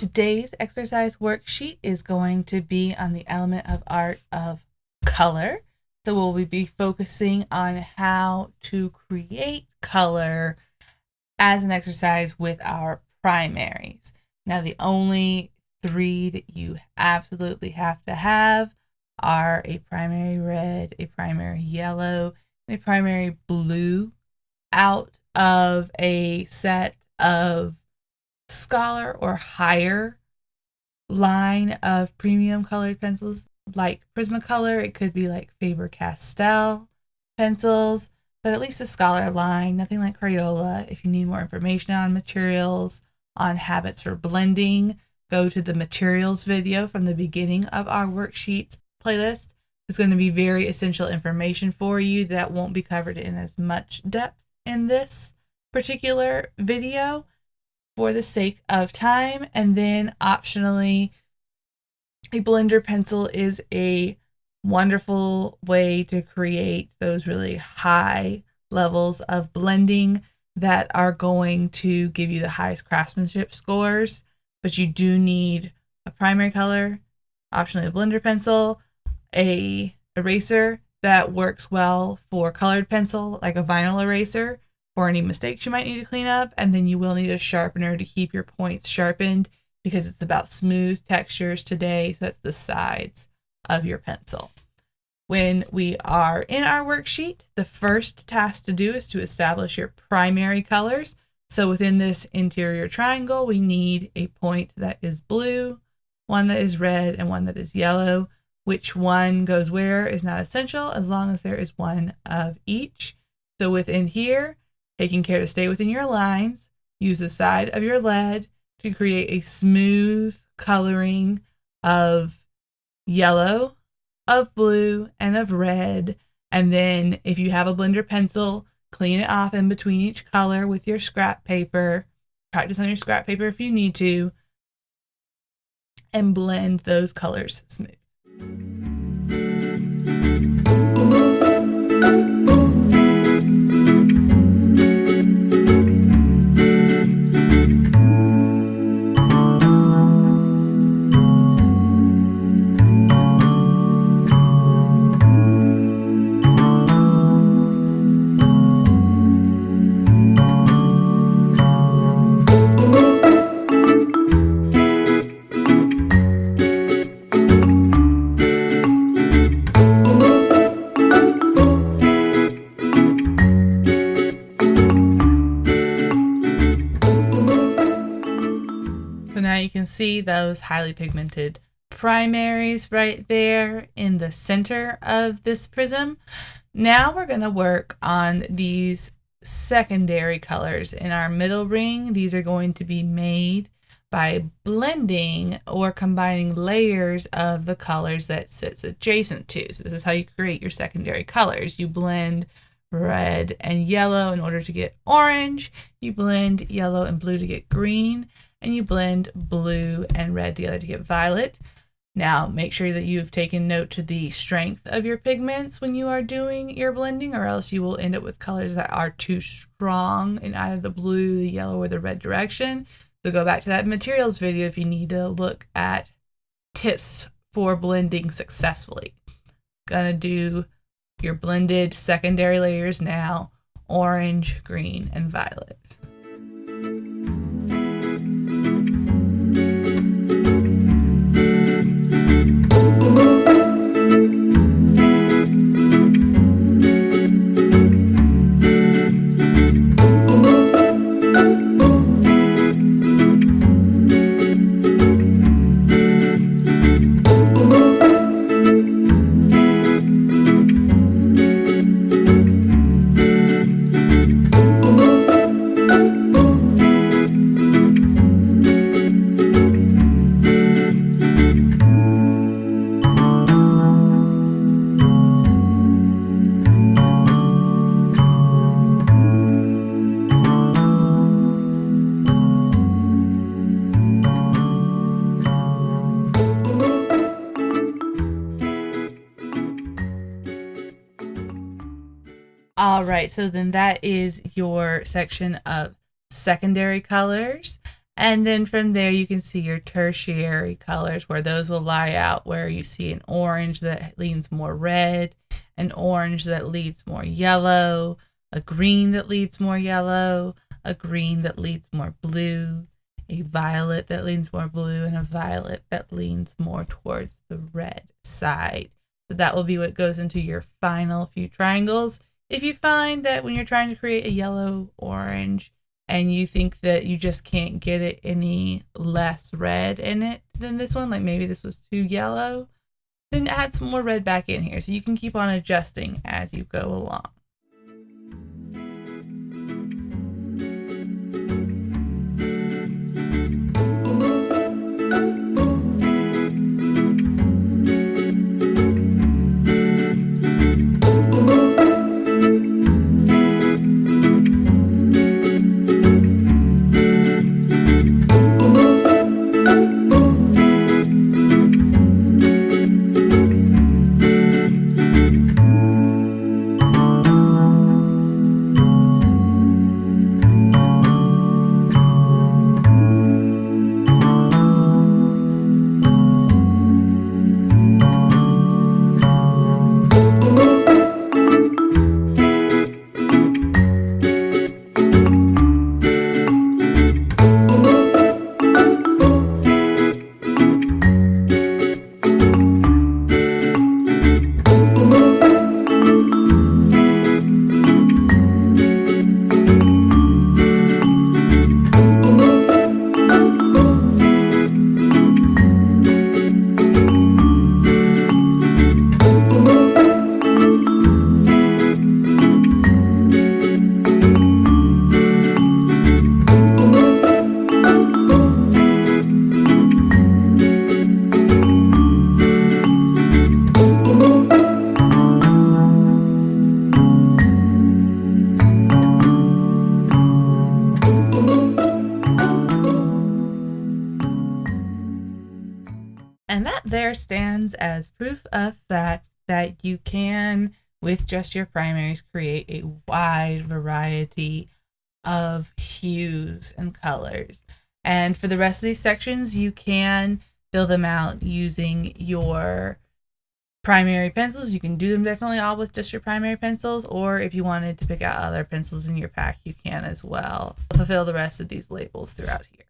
Today's exercise worksheet is going to be on the element of art of color. So we'll be focusing on how to create color as an exercise with our primaries. Now, the only three that you absolutely have to have are a primary red, a primary yellow, and a primary blue out of a set of Scholar or higher line of premium colored pencils like Prismacolor. It could be like Faber-Castell pencils, but at least a Scholar line, nothing like Crayola. If you need more information on materials, on habits for blending, go to the materials video from the beginning of our worksheets playlist. It's going to be very essential information for you that won't be covered in as much depth in this particular video for the sake of time. And then optionally, a blender pencil is a wonderful way to create those really high levels of blending that are going to give you the highest craftsmanship scores. But you do need a primary color, optionally a blender pencil, a eraser that works well for colored pencil, like a vinyl eraser, for any mistakes you might need to clean up, and then you will need a sharpener to keep your points sharpened because it's about smooth textures today, so that's the sides of your pencil. When we are in our worksheet, the first task to do is to establish your primary colors. So within this interior triangle, we need a point that is blue, one that is red, and one that is yellow. Which one goes where is not essential as long as there is one of each. So within here, taking care to stay within your lines, use the side of your lead to create a smooth coloring of yellow, of blue, and of red. And then if you have a blender pencil, clean it off in between each color with your scrap paper. Practice on your scrap paper if you need to, and blend those colors smooth. You can see those highly pigmented primaries right there in the center of this prism. Now we're going to work on these secondary colors in our middle ring. These are going to be made by blending or combining layers of the colors that sits adjacent to. So this is how you create your secondary colors. You blend red and yellow in order to get orange. You blend yellow and blue to get green. And you blend blue and red together to get violet. Now, make sure that you've taken note to the strength of your pigments when you are doing your blending, or else you will end up with colors that are too strong in either the blue, the yellow, or the red direction. So go back to that materials video if you need to look at tips for blending successfully. Gonna do your blended secondary layers now, orange, green, and violet. All right, so then that is your section of secondary colors. And then from there, you can see your tertiary colors, where those will lie out, where you see an orange that leans more red, an orange that leans more yellow, a green that leans more yellow, a green that leans more blue, a violet that leans more blue, and a violet that leans more towards the red side. So that will be what goes into your final few triangles. If you find that when you're trying to create a yellow orange and you think that you just can't get it any less red in it than this one, like maybe this was too yellow, then add some more red back in here. So you can keep on adjusting as you go along. And that there stands as proof of fact that you can, with just your primaries, create a wide variety of hues and colors. And for the rest of these sections, you can fill them out using your primary pencils. You can do them definitely all with just your primary pencils, or if you wanted to pick out other pencils in your pack, you can as well. Fulfill the rest of these labels throughout here.